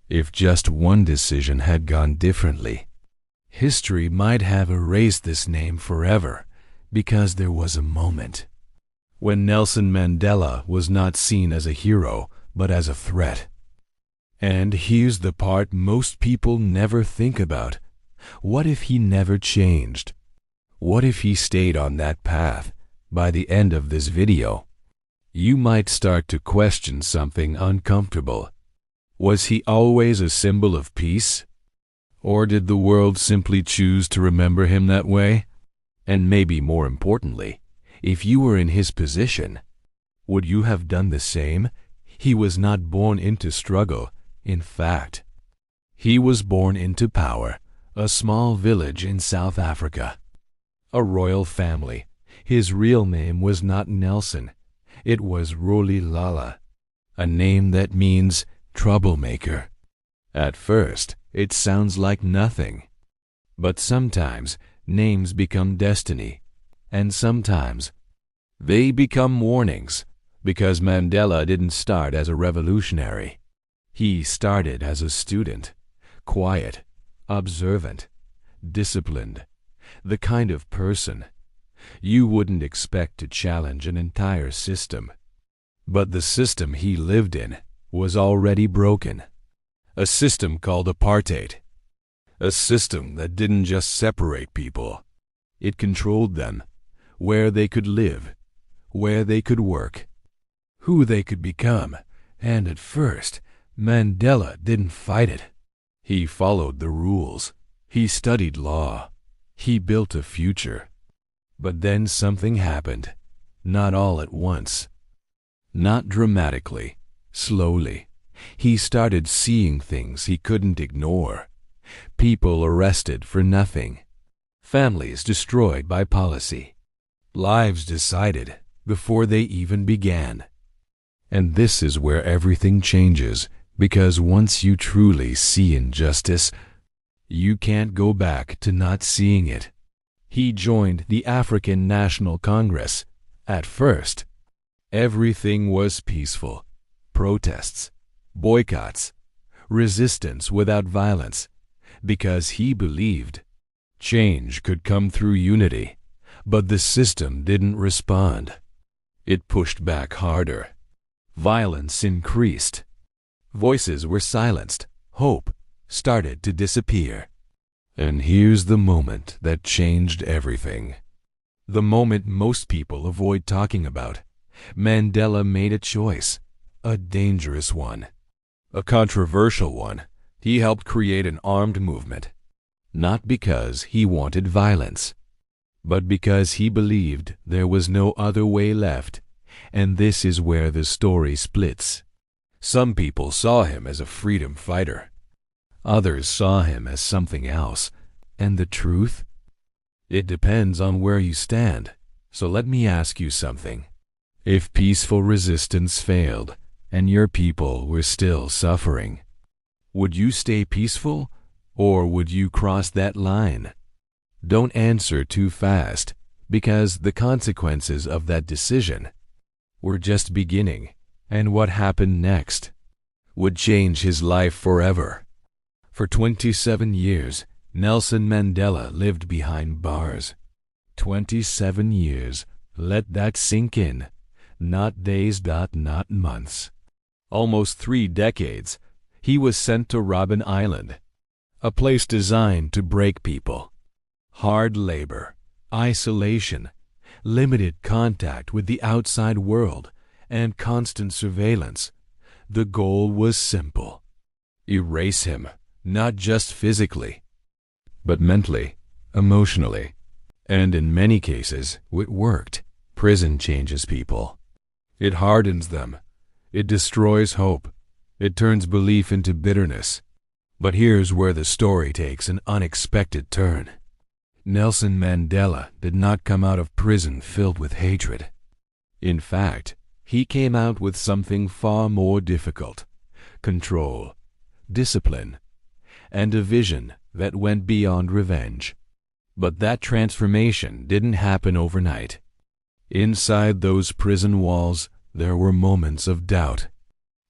If just one decision had gone differently, history might have erased this name forever, because there was a moment when Nelson Mandela was not seen as a hero, but as a threat. And here's the part most people never think about. What if he never changed? What if he stayed on that path? By the end of this video, you might start to question something uncomfortable. Was he always a symbol of peace? Or did the world simply choose to remember him that way? And maybe more importantly, if you were in his position, would you have done the same? He was not born into struggle. In fact, he was born into power. A small village in South Africa. A royal family. His real name was not Nelson. It was Rolihlahla, a name that means troublemaker. At first, it sounds like nothing. But sometimes names become destiny, and sometimes they become warnings, because Mandela didn't start as a revolutionary. He started as a student, quiet, observant, disciplined, the kind of person you wouldn't expect to challenge an entire system. But the system he lived in was already broken. A system called apartheid. A system that didn't just separate people. It controlled them, where they could live, where they could work, who they could become. And at first, Mandela didn't fight it. He followed the rules. He studied law. He built a future. But then something happened. Not all at once. Not dramatically. Slowly. He started seeing things he couldn't ignore. People arrested for nothing. Families destroyed by policy. Lives decided before they even began. And this is where everything changes, because once you truly see injustice, you can't go back to not seeing it. He joined the African National Congress. At first, everything was peaceful. Protests, boycotts, resistance without violence, because he believed change could come through unity. But the system didn't respond. It pushed back harder. Violence increased. Voices were silenced. Hope started to disappear. And here's the moment that changed everything. The moment most people avoid talking about. Mandela made a choice. A dangerous one. A controversial one. He helped create an armed movement. Not because he wanted violence, but because he believed there was no other way left. And this is where the story splits. Some people saw him as a freedom fighter. Others saw him as something else. And the truth? It depends on where you stand. So let me ask you something. If peaceful resistance failed, and your people were still suffering, would you stay peaceful, or would you cross that line? Don't answer too fast, because the consequences of that decision were just beginning, and what happened next would change his life forever. For 27 years, Nelson Mandela lived behind bars. 27 years. Let that sink in. Not days, not months. Almost 3 decades. He was sent to Robben Island, a place designed to break people. Hard labor, isolation, limited contact with the outside world, and constant surveillance. The goal was simple. Erase him, not just physically, but mentally, emotionally. And in many cases, it worked. Prison changes people. It hardens them. It destroys hope. It turns belief into bitterness. But here's where the story takes an unexpected turn. Nelson Mandela did not come out of prison filled with hatred. In fact, he came out with something far more difficult: control, discipline, and a vision that went beyond revenge. But that transformation didn't happen overnight. Inside those prison walls, there were moments of doubt,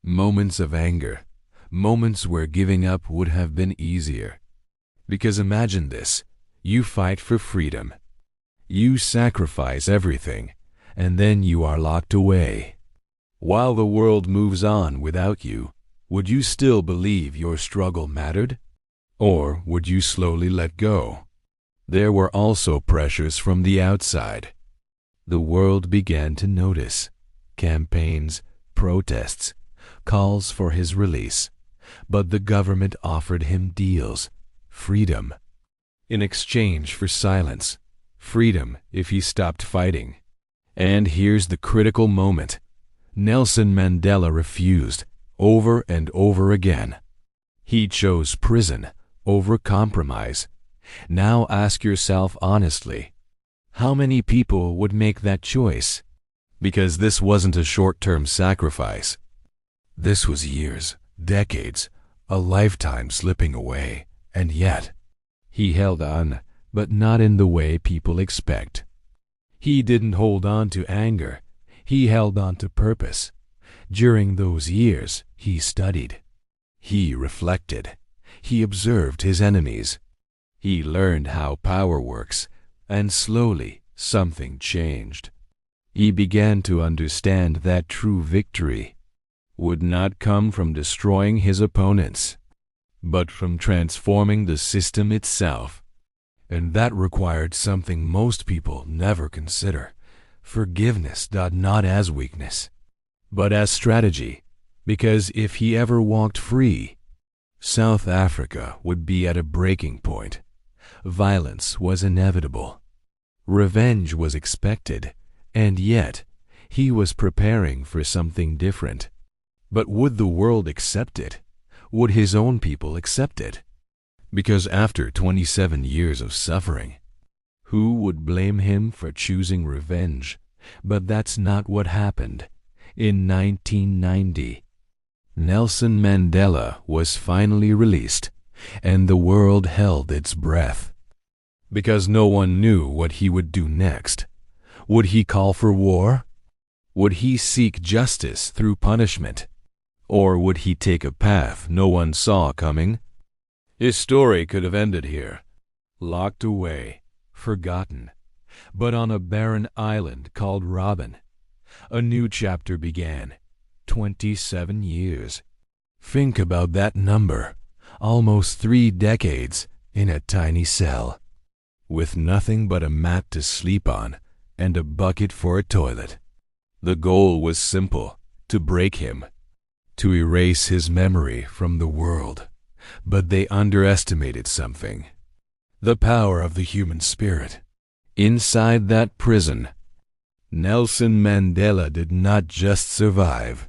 moments of anger, moments where giving up would have been easier. Because imagine this, you fight for freedom. You sacrifice everything, and then you are locked away. While the world moves on without you, would you still believe your struggle mattered? Or would you slowly let go? There were also pressures from the outside. The world began to notice campaigns, protests, calls for his release. But the government offered him deals, freedom, in exchange for silence, freedom if he stopped fighting. And here's the critical moment. Nelson Mandela refused, over and over again. He chose prison over compromise. Now ask yourself honestly, how many people would make that choice? Because this wasn't a short-term sacrifice. This was years, decades, a lifetime slipping away, and yet he held on, but not in the way people expect. He didn't hold on to anger, he held on to purpose. During those years, he studied. He reflected. He observed his enemies. He learned how power works, and slowly something changed. He began to understand that true victory would not come from destroying his opponents, but from transforming the system itself. And that required something most people never consider: forgiveness, not as weakness, but as strategy. Because if he ever walked free, South Africa would be at a breaking point. Violence was inevitable. Revenge was expected, and yet he was preparing for something different. But would the world accept it? Would his own people accept it? Because after 27 years of suffering, who would blame him for choosing revenge? But that's not what happened. In 1990, Nelson Mandela was finally released, and the world held its breath. Because no one knew what he would do next. Would he call for war? Would he seek justice through punishment? Or would he take a path no one saw coming? His story could have ended here, locked away, forgotten. But on a barren island called Robben, a new chapter began. 27 years. Think about that number. Almost 3 decades in a tiny cell, with nothing but a mat to sleep on and a bucket for a toilet. The goal was simple: to break him, to erase his memory from the world. But they underestimated something: the power of the human spirit. Inside that prison, Nelson Mandela did not just survive.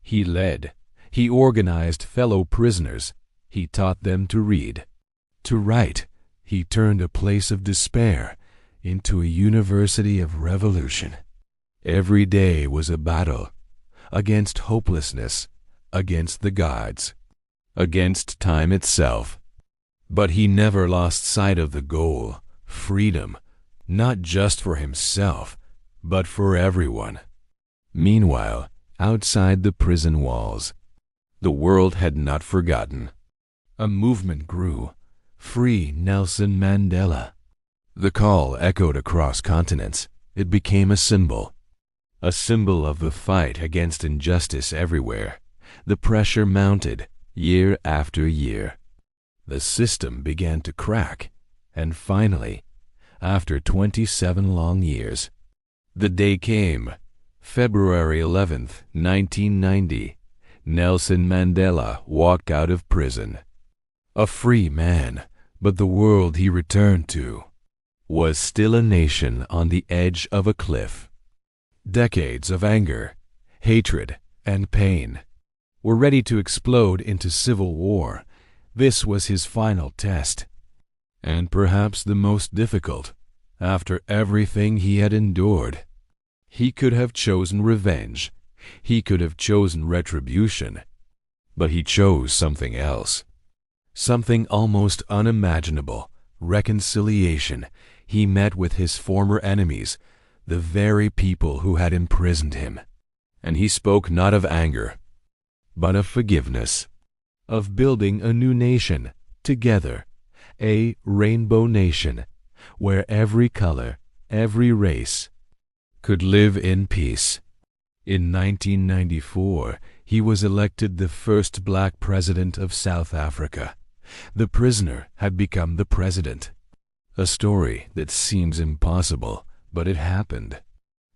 He led. He organized fellow prisoners. He taught them to read, to write. He turned a place of despair into a university of revolution. Every day was a battle against hopelessness, against the gods, against time itself. But he never lost sight of the goal: freedom, not just for himself, but for everyone. Meanwhile, outside the prison walls, the world had not forgotten. A movement grew: Free Nelson Mandela. The call echoed across continents. It became a symbol of the fight against injustice everywhere. The pressure mounted, year after year. The system began to crack, and finally, after 27 long years, the day came. February 11th, 1990, Nelson Mandela walked out of prison. A free man, but the world he returned to was still a nation on the edge of a cliff. Decades of anger, hatred, and pain were ready to explode into civil war. This was his final test, and perhaps the most difficult. After everything he had endured, he could have chosen revenge. He could have chosen retribution. But he chose something else. Something almost unimaginable: reconciliation. He met with his former enemies, the very people who had imprisoned him. And he spoke not of anger, but of forgiveness. of building a new nation, together, a rainbow nation, where every color, every race, could live in peace. In 1994, he was elected the first black president of South Africa. The prisoner had become the president. A story that seems impossible, but it happened.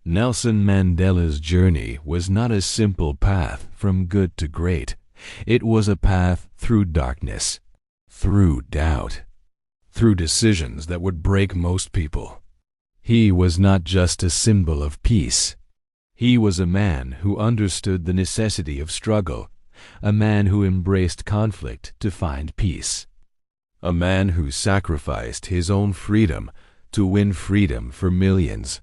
Nelson Mandela's journey was not a simple path from good to great. It was a path through darkness, through doubt, through decisions that would break most people. He was not just a symbol of peace. He was a man who understood the necessity of struggle, a man who embraced conflict to find peace, a man who sacrificed his own freedom to win freedom for millions.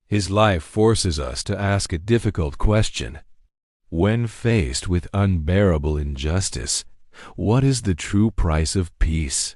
His life forces us to ask a difficult question. When faced with unbearable injustice, what is the true price of peace?